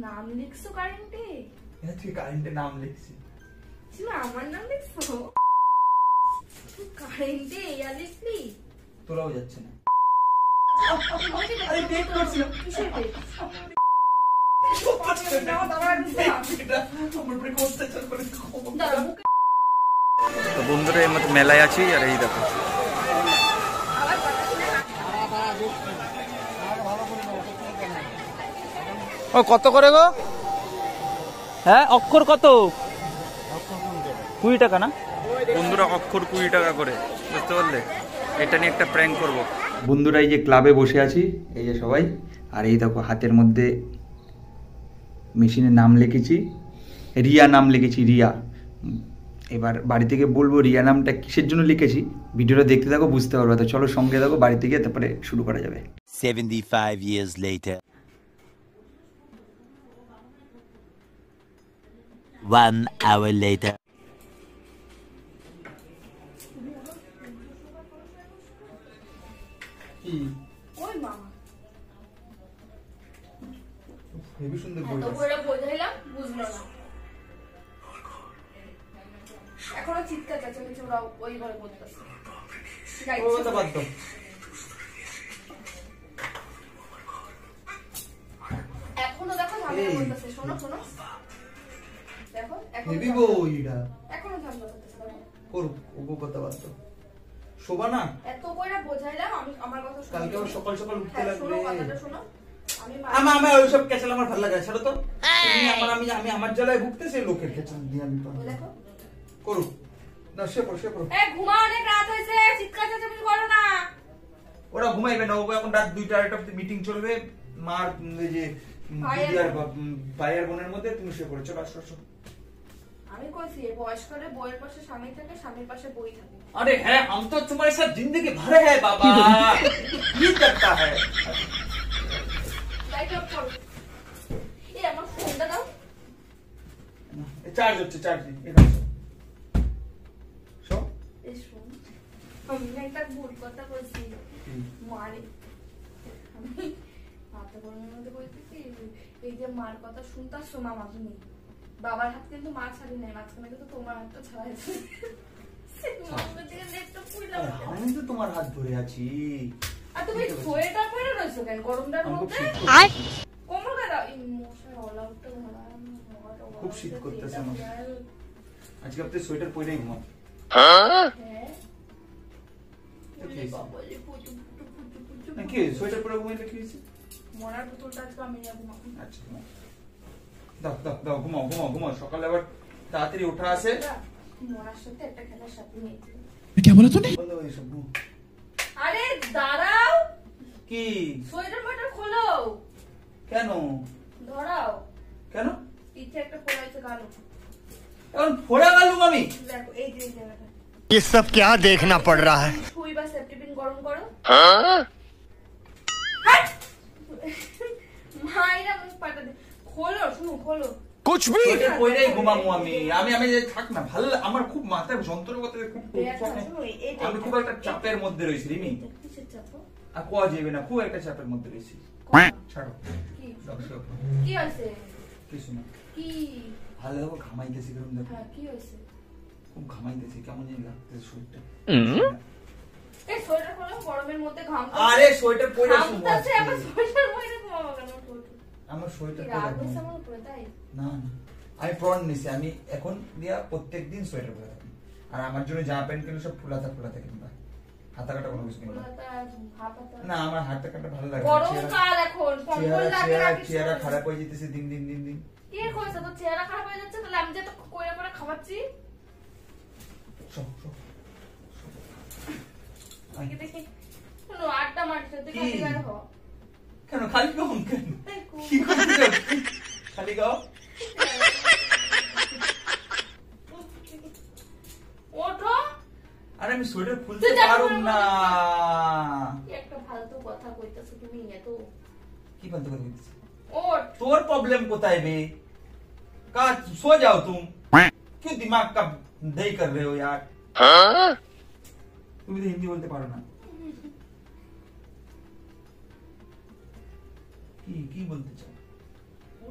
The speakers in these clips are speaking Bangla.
নাম লিখছো কারেন্টে? হ্যাঁ তুই কারেন্টে নাম লিখছিস। না আমার নাম লিখছো কারেন্টে? ইয়া লিখলি? তোরাও যাচ্ছে না। আরে বেক করছিলাম। কিসের বেক? তো বন্ধুরা এর মধ্যে মেলায় আছি আর এই দেখো ও কত করে গো? হ্যাঁ অক্ষর কত? 20 টাকা না বন্ধুরা, অক্ষর 20 টাকা করে, বুঝতে পারলে? এটা নিয়ে একটা প্র্যাঙ্ক করব। বন্ধুরা এই যে ক্লাবে বসে আছি, এই যে সবাই, আর এই দেখো হাতের মধ্যে মেশিনের নাম লিখেছি, রিয়া নাম লিখেছি, রিয়া। এবার বাড়ি থেকে বলবো রিয়া নামটা কিসের জন্য লিখেছি, ভিডিওটা দেখতে থাকো বুঝতে পারবে। তো চলো সঙ্গে থাকো, বাড়ি থেকে তারপরে শুরু করা যাবে। 75 years later. 1 hour later. ওই মামা হেবি সুন্দর বই। এত করে বোঝাইলাম বুঝলো না, এখনো চিৎকার চেঁচামেচি ওরা ওই ঘরে করতেছে। ওটা বাদ দাও। এখনো দেখো ঝামেলা করতেছে। শোনো শোনো দেখো হেবি বইটা এখনো ঝামেলা করতেছে। করুক, ওগো কথা বাদ দাও। শোভা না এত করে বোঝাইলাম, আমি আমার কথা শোনো। কালকে আবার সকাল সকাল উঠতে হ্যাঁ, লাগবে। শোনো কথাটা শোনো। আমি আমার ওইসব কেচাল আমার ভালো লাগে, ছাড়ো তো। আমি আমার জ্বালায় ভুগতে, সেই লোকের কেচাল দিয়ে আমি পাবো। দেখো করুক না, সে পড়ো। এ ঘুমা, অনেক রাত হয়েছে, চিৎকার চেঁচামেচি করো না। ওরা ঘুমাইবে না, ও এখন রাত 2টা-2:30 অবধি মিটিং চলবে। মার এই যে দিদি আর ভাই আর বোনের মধ্যে, তুমি শুয়ে পড়ো। চলো আসো। আমি কইছি বয়স্করে বইয়ের পাশে স্বামী থাকে, স্বামীর পাশে বই থাকে। अरे है, हम तो तुम्हारे साथ जिंदगी भर है बाबा। ये करता है। লাইট অফ করো। এই আমার ফোনটা দাও। চার্জ হচ্ছে, চার্জ দিই। এই দেখো শো এই শোন, আমি না একটা ভুল কথা বলছি। মারে আমি মাথা গরমের মধ্যে বলতেছি, এই যে মার কথা শুনতাছো মামা তুমি, বাবার হাত কিন্তু মা ছাড়ি নাই, মাঝখানে কিন্তু তোমার হাতটা ছাড়াইছে। আমি তো তোমার হাত ধরে আছি। আর তুমি সোয়েটার পরে রয়েছো কেন গরমটার মধ্যে? কোমর গাদা এই মশার অলাউটটা ধরা। খুব শীত করতেছে আমার। আজকে আপনি সোয়েটার পরেই ঘুমাও। হ্যাঁ কি সোয়েটার পরে ঘুমাইলে কি হয়েছে? মরার পুতুলটা আজকে আমি ঘুমাবো। আচ্ছা দাও ঘুমাও। সকালে আবার তাড়াতাড়ি ওঠা আছে। মরার সাথে একটা খেলার সাথে নিয়েছি। क्या बोला तूने? আরে দাঁড়াও, কি সোয়েটার মোয়েটার খোলো। কেন ধরাও কেন? পিঠে একটা ফোড়াইছে গালো। এখন ফোড়া গালু আমি? দেখো এই যে জায়গাটা। ये सब क्या देखना पड़ रहा है? সুই বা সেফটিপিন গরম করো। মাইরা মুখ পাটা দে। খোলো, শুনো খোলো। कुछ भी সোয়েটার পরেই ঘুমাবো আমি। আমি যে থাক না, ভালো আমার খুব মাথায় যন্ত্রণা করতে, খুব আমি খুব একটা চাপের মধ্যে রয়েছি রিমি। কিসের চাপ? আর কোয়া যাবে না, খুব একটা চাপের মধ্যে রয়েছি। ছাড়ো কি দর্শক, কি হইছে? কিছু না। কি ভালো দেখো, ঘামাইতেছি কেমন দেখো। হ্যাঁ কি হইছে? খুব ঘামাইতেছি, কেমন জানি লাগতেছে শরীরটা। এই সোয়েটার খোলো, গরমের মধ্যে ঘাম। আরে সোয়েটার পরে ঘামতাছে, আবার সোয়েটার পরে ঘুমাবো কেন? আমার সোয়েটার রাগ হইছে আমার উপরে তাই? না আমি প্রণ নিছি, আমি এখন দিয়া প্রত্যেকদিন সোয়েটার পরে থাকি। আর আমার জন্য জামা প্যান্ট কিনলে সব ফুলাতা কিনবা, হাতা কাটা কোনো কিছু কিনবা না। আমার হাতা কাটা ভালো লাগে। গরমকাল এখন কম্বল লাগে না কিছু। চেহারা খারাপ হয়ে যেতেছে দিন। কি কইছ? তো চেহারা খারাপ হয়ে যাচ্ছে, তাহলে আমি যে তো কইরা করে খাওয়াচ্ছি। দেখি শুনো, আড্ডা মারতে তুই খালি গায়ে হ। কেন খালি কম কেন? কি করতে খালি গাও? ওঠো। আরে আমি সোয়েটার খুলতে পারুম না। কি একটা ফালতু কথা কইতাছো তুমি? এত কি ফালতু কথা কইতেছ? ওঠ। তোর প্রবলেম কোথায় বে? का सो जाओ तुम, क्यों दिमाग का दही कर रहे हो यार? তুমি তো হিন্দি বলতে পারো না। কি বলতে চাও?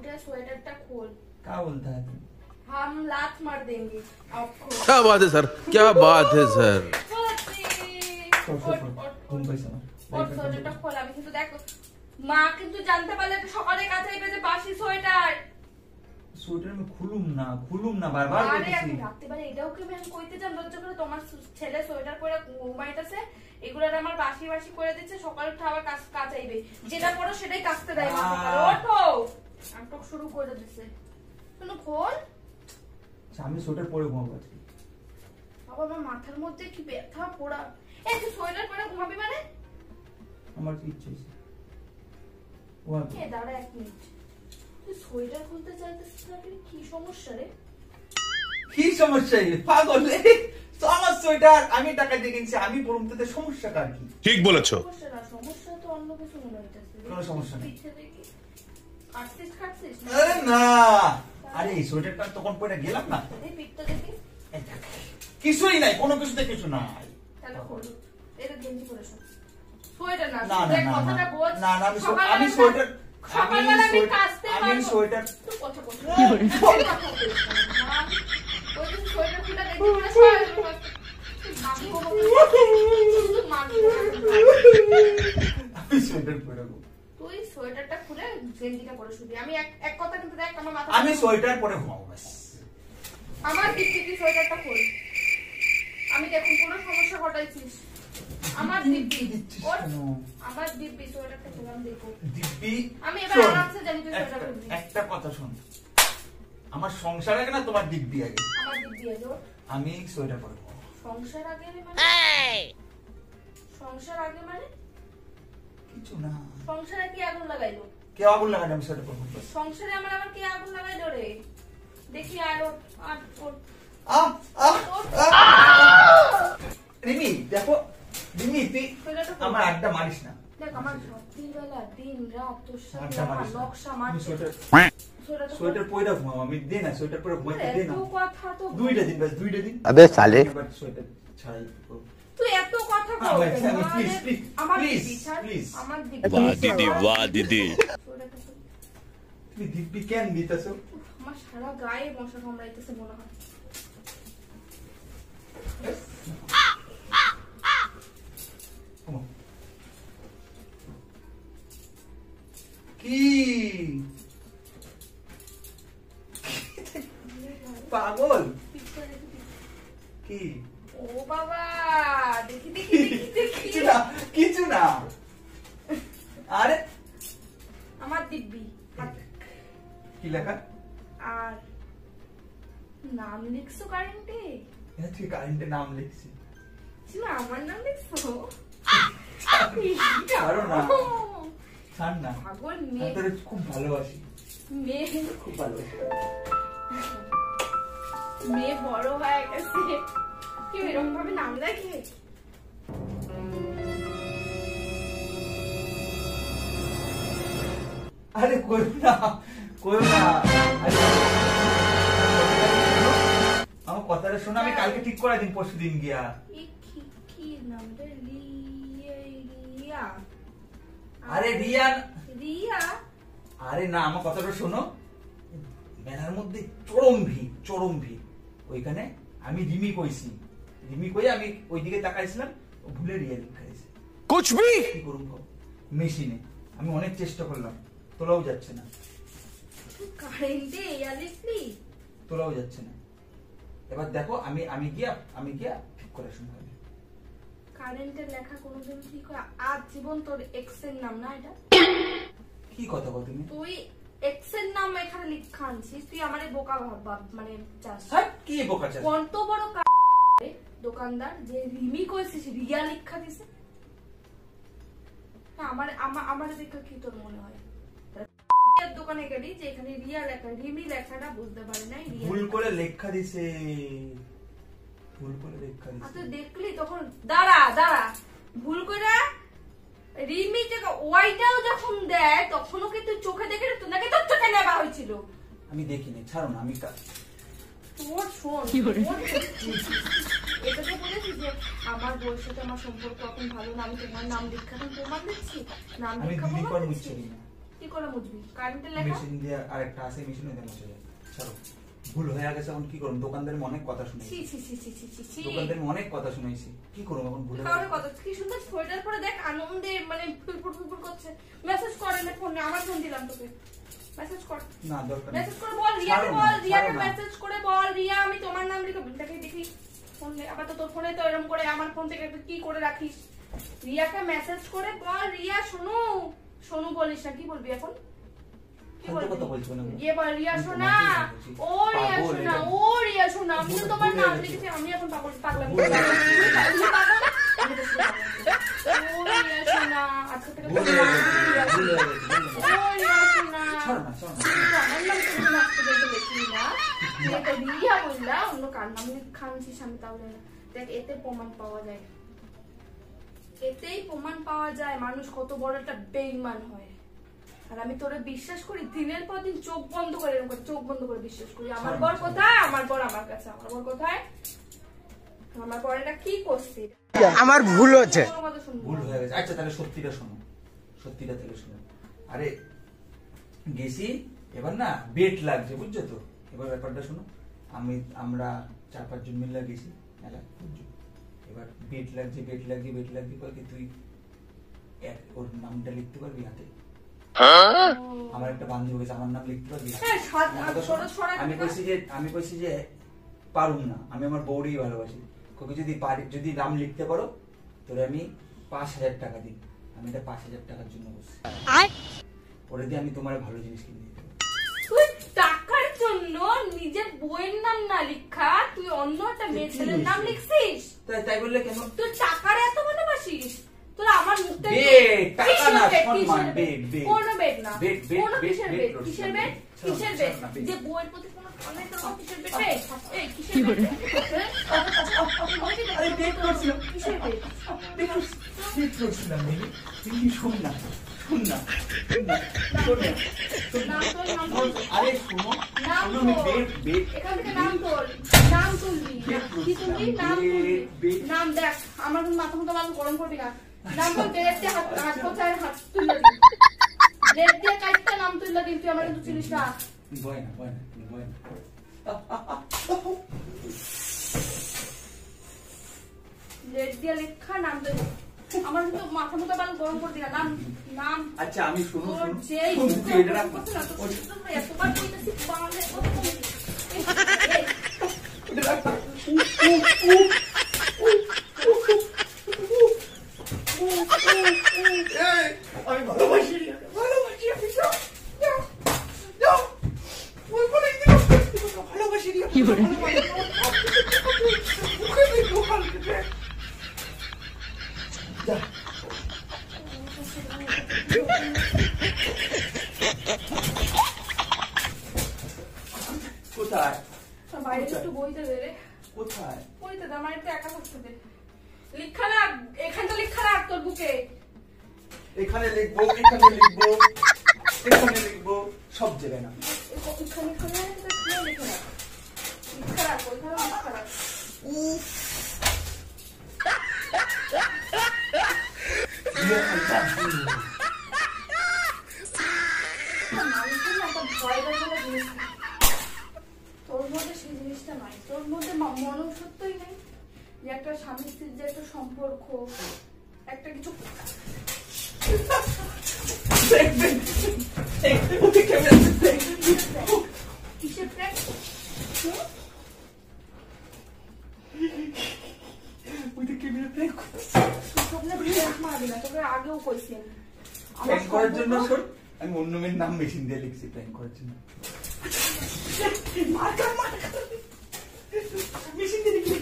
उठे स्वेटरটা खोल। क्या बोलता है तू? हम लात मार देंगे आपको। क्या बात है सर, क्या बात है सर। ঘুম পাইছে না। ওর সোয়েটারটা খোল, আমি কিন্তু দেখো মা কিন্তু জানতে পারলে তো সকালে কাছে পেতে বাসি সোয়েটার। সোয়েটার আমি খুলুম না বারবার আরে বলতেছি। আমি রাতে বেলা এটাও কি আমি কইতে যাম লজ্জা করে, তোমার ছেলে সোয়েটার পরে ঘুমাইতেছে, এগুলার আমার বাসি বাসি করে দিচ্ছে, সকালে উঠে আবার কাচাইবে, যেটা পড়ো সেটাই কাচতে দেয় মা। ওঠো, নাটক শুরু করে দিছে। শুনো খোল। আমি সোয়েটার পরে ঘুমাবো আজকে। বাবা আমার মাথার মধ্যে কি ব্যথা পোড়া। এই তুই সোয়েটার পরে ঘুমাবি মানে? আমার কি ইচ্ছে হইছে। এ দাঁড়া এক মিনিট, তুই সোয়েটার খুলতে চাইতেছিস না, কি সমস্যা রে? কি সমস্যা রে পাগল? আমার সোয়েটার আমি টাকা দিয়ে কিনছি, আমি পরুম, তাতে সমস্যা কার কি? ঠিক বলেছো। সমস্যা তো অন্য কিছু মনে হইতাছে। কোনো সমস্যা নেই। পিছে দেখি কাটছিস আরে না, আরে এই সোয়েটারটা তখন পরে গেলাম না, এই পিঠটা দেখি। কিছুই নাই, কোনো কিছুতে কিছু নাই। তাহলে খোল, এটা গেঞ্জি পরে শোন। সোয়েটার না, না দেখ কথাটা বোঝ। না আমি সোয়েটার সকালবেলা আমি কাচতে পারবো। আমি সোয়েটার তুই কথা বল। ওই সোয়েটার খুলে দেখি পরে সবাই আমি সোয়েটার পরে ঘুমাবো। তুই সোয়েটারটা খুলে গেঞ্জিটা পরে শুবি। আমি এক কথা কিন্তু দেখ, আমার মাথা আমি সোয়েটার পরে ঘুমাবো ব্যাস। আমার দিক থেকে সোয়েটারটা খোল। আমি দেখুন কোনো সমস্যা ঘটাইছিস। আমার দিব্যি আমার দিব্যি সোয়েটারটা খোলাম দেখো। দিব্যি আমি এবার আরামসে জানি তুই সোয়েটার খুলবি। একটা কথা শোন, আমার সংসার আগে না তোমার দিব্যি আগে? আমার দিব্যি এলো। আমি সোয়েটার পরে ঘুমাবো। সংসার আগে মানে? সংসার আগে মানে কিছু না। সংসারে কি আগুন লাগাইলো? কে আগুন লাগানো? আমি সোয়েটার পরে ঘুমাবো। সংসারে আমার আবার কি আগুন লাগাইলো রে? দেখি আর রিমি দেখো, রিমি তুই আমার আড্ডা মারিস না। দেখ আমার রাত্রিবেলা দিন রাত তোর সাথে আড্ডা আমার মারিস না। নকশা মারছে। সোয়েটার পরে ঘুমাবো আমি, দে না সোয়েটার পরে ঘুমাইতে দে না। এত কথা তো দুইটা দিন ব্যাস, দুইটা দিন। अबे साले এবার সোয়েটার ছাড়াই করব। তুই এত কথা হ্যাঁ, বল। please, please, আমার please, দিদি ছাড়, please। আমার দিদি। वाह दीदी वाह दीदी তুমি দিব্যি কেন দিতেছো? আমার সারা গায়ে মশা কামড়াইতেছে মনে হয়। কি পাগল কি? ও বাবা, দেখি দেখি দেখি কিছু না, কিছু না। আরে আমার দিব্যি কি লেখা? আর নাম লিখছো কারেন্টে? হ্যাঁ তুই কারেন্টে নাম লিখছি। না আমার নাম লিখছো? ছাড়ো না, ছাড় না। পাগল আমি মেয়ে, তোরে খুব ভালোবাসি, মেয়ে খুব ভালোবাসি। মেয়ে বড় হয়ে গেছে, কেউ এরকম ভাবে নাম লেখে? আরে কই না, কই না। আমার কথাটা শোনো, আমি কালকে ঠিক করে দিন, পরশু দিন গিয়া। কি নামটা? রিয়া? আরে রিয়ান, রিয়া? আরে না আমার কথাটা শোনো, মেলার মধ্যে চরম ভিড়। ওইখানে আমি রিমি কইছি, রিমি কই আমি ওইদিকে তাকাইছিলাম, ও ভুলে রিয়া লিখা দিয়েছে। कुछ भी কি করুন মেশিনে আমি অনেক চেষ্টা করলাম, তোলাও যাচ্ছে না, কারেন্টে ইয়া লিখলি? তোলাও যাচ্ছে না। এবার দেখো আমি গিয়া ঠিক করে শুনতে হবে। কারেন্টের লেখা কোনোদিন ঠিক হয়? আজ জীবন তোর এক্স এর নাম না এটা? কি কথা বল তুমি? তুই এক্স এর নাম এখানে লিখা আনছিস, তুই আমারে বোকা ভাব মানে চাস? হ্যাঁ কি বোকা চাস? কত বড় দোকানদার যে রিমি কইছিস রিয়া লিখা দিছে? আমার দেখে কি তোর মনে হয় দোকানে গেলি যে এখানে রিয়া লেখা, রিমি লেখাটা বুঝতে পারি নাই, ভুল করে লেখা দিছে, ভুল করে লেখা দিছে। তুই দেখলি তখন? দাঁড়া ভুল করে রিমি যে ওয়াইটাও যখন দেয় তখনও কি তুই চোখে দেখে তো নাকি তোর চোখে নেওয়া হয়েছিল? আমি দেখিনি, ছাড়ো না। আমি তোর শোন, এটা তো বলেছিস যে আমার বউয়ের সাথে আমার সম্পর্ক এখন ভালো না, আমি তোমার নাম দীক্ষা প্রমাণ দিচ্ছি, নাম আমি দীক্ষা দিদি প্রমাণ পর দিচ্ছি। মুচ্ছি না, কি করে মুছবি? কারেন্টের লেখা? মেশিন দিয়ে আরেকটা আছে, মেশিন দিয়ে মুছে যায়। ছাড়ো, ভুল হয়ে গেছে, এখন কি করব? দোকানদারের অনেক কথা শুনাইছি, দোকানদারের অনেক কথা শুনাইছি, কি করব এখন? ভুল কারোর কথা কি সুন্দর সোয়েটার পরে দেখ, আনন্দে মানে ফুলফুল ফুলফুল করছে। মেসেজ করে না ফোনে, আমার ফোন দিলাম তোকে, মেসেজ কর না, দরকার মেসেজ করে বল রিয়াকে, বল রিয়াকে মেসেজ করে বল, রিয়া আমি তোমার নাম লিখে দেখি দেখি ফোন নে। আবার তো তোর ফোনে তো এরকম করে আমার ফোন থেকে কি করে রাখিস? রিয়াকে মেসেজ করে বল, রিয়া শোনো, শোনো বলিস না, কি বলবি এখন? কি বলবি? কথা বলছো না, গিয়ে বল রিয়া শোনা, ও রিয়া শোনা, ও রিয়া শোনা, আমি তো তোমার নাম লিখেছি, আমি এখন পাগল পাগলামি করব। তুই পাগল না? আমি তো শোনা। ও রিয়া শোনা, আজকে থেকে তো রিয়া শোনা। ও রিয়া শোনা, ছাড়ো না, ছাড়ো না। আমার নাম তো তুমি আজকে বলতে দেখি না, এটা রিয়া বললা, অন্য কার নাম খানছিস আমি তাহলে না। দেখ এতে প্রমাণ পাওয়া যায়, এতেই প্রমাণ পাওয়া যায় মানুষ কত বড় একটা বেঈমান হয়। আর আমি তোরে বিশ্বাস করি, দিনের পর দিন চোখ বন্ধ করে এরকম করে চোখ বন্ধ করে বিশ্বাস করি। আমার বর কোথায়? আমার বর আমার কাছে। আমার বর কোথায়? আমার বর এটা কি করছে? আমার ভুল হচ্ছে, ভুল হয়ে গেছে। আচ্ছা তাহলে সত্যিটা শোনো, সত্যিটা তাহলে শোনো। আরে গেছি, এবার না বেট লাগছে, বুঝছো তো? এবার ব্যাপারটা শোনো, আমরা 4-5 জন মিলে গেছি মেলা, বুঝছো? এবার বেট লাগছে বলতে তুই ওর নামটা লিখতে পারবি হাতে? আমার একটা বান্ধবী গেছে, আমার নাম লিখতে পারবি? আমি কইছি যে পারুম না, আমি আমার বউরেই ভালোবাসি। যদি নাম লিখতে পারো তোরে আমি 5,000 টাকা দিই। আমি এটা 5,000 টাকার জন্য বলছি, ওরে দিয়ে আমি তোমার ভালো জিনিস কিনে দিতে পারবো। তুই টাকার জন্য নিজের বইয়ের নাম না লিখা তুই অন্য একটা মেয়ে ছেলের নাম লিখছিস? তাই বললে কেন? তুই টাকার এত ভালোবাসিস? তোর আমার মুখটা টাকা না, সম্মান, কোনো বেড না, বেড, কোনো কিসের বেড? বেড, কিসের বেড? শোনো, কিসের শোনো না, বেড? বেড। যে বইয়ের প্রতি কোনো টানে তোর কিসের বেড? এই কিসের বেড? আরে বেড করছিলাম, কিসের বেড? বেড করছিলাম, তুমি শোন না, শোন না, আরে শোনো, নাম শোনো, তোল। বেড এখান থেকে নাম তোল, নাম তুলবি, কি তুলবি? নাম তুলবি, নাম দেখ, আমার মাথা মতো মানুষ গরম করবি না। নাম তোল, ব্লেড দিয়ে হাত কোথায় হাত তুলে দিবি, ব্লেড দিয়ে কাটতে নাম তুলে দিবি, তুই আমার কিন্তু চিনিস না। ভয় না। ব্লেড দিয়ে লেখা নাম তুলে, আমার কিন্তু মাথা মতো মানুষ গরম করবি না। নাম আচ্ছা আমি শুনো, তোর যেই তুই এটা রাখ। করছে না, তোর এতবার কইতেছি বাংলায় কথা বলবি। আমি ভালোবাসি, কি করে? কোথায়? বাইরে একটু বইতে দে রে, কোথায়? বইতে দে, আমার একটু একা থাকতে দে। লিখা রাখ, এখানটা লিখা রাখ তোর বুকে। এখানে লিখবো, সব জায়গায় না। এখানে লিখা রাখ, ওইখানে লিখা রাখ। মানুষের না একটা ভয় দেখানো জিনিস, তোর মধ্যে সেই জিনিসটা নাই, তোর মধ্যে মনুষ্যত্বই নেই যে একটা স্বামী স্ত্রীর যে একটা সম্পর্ক, একটা কিছু কিসের প্রেম? মারবি না, তোকে আগেও কইছি আমি। প্র্যাঙ্ক করার জন্য শোন, আমি অন্য মেয়ের নাম মেশিন দিয়ে লিখছি প্র্যাঙ্ক করার জন্য। মেশিন দিয়ে লিখি।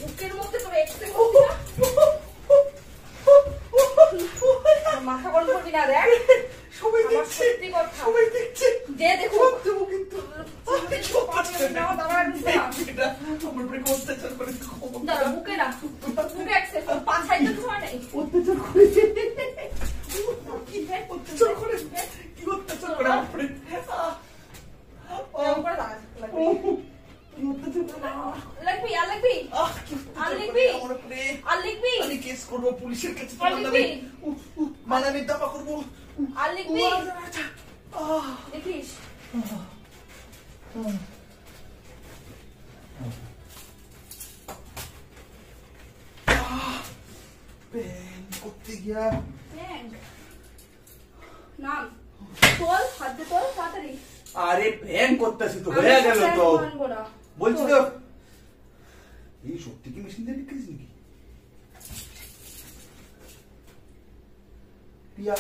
বুকের মধ্যে তোর একটু মাথা গরম করবি না, দেখ সবাই আমার সত্যি কথা, সবাই দেখছে। যে দেখো দেবো কিন্তু দাদা বুকে রাখ, বুকে একসেপ্ট পাঁচ সাইড তো সময় নেই। ভেট, অত্যাচার করে, কি অত্যাচার করে আমার উপরে? এরকম করে দাঁড়া, লাগবি। কি অত্যাচার করে? লাগবি, আর লাগবি, কি অত্যাচার আর করে লিখবি? আমার উপরে? আর লিখবি, আমি কেস করবো পুলিশের কাছে, আর তোমার নামে। লিখবি? মানে আমি দাবা করবো। আর লিখবি, আচ্ছা। দেখিস। প্যান করতে গিয়া হ্যাঁ। নাম, তোল, হাত দে তোল, তাড়াতাড়ি। আরে প্যান করতেছি তো, হয়ে গেল তো। আমি মানবো না। বলছি তো, এই সত্যি কি মেশিন দিয়ে বিক্রিস নাকি? পিয়া,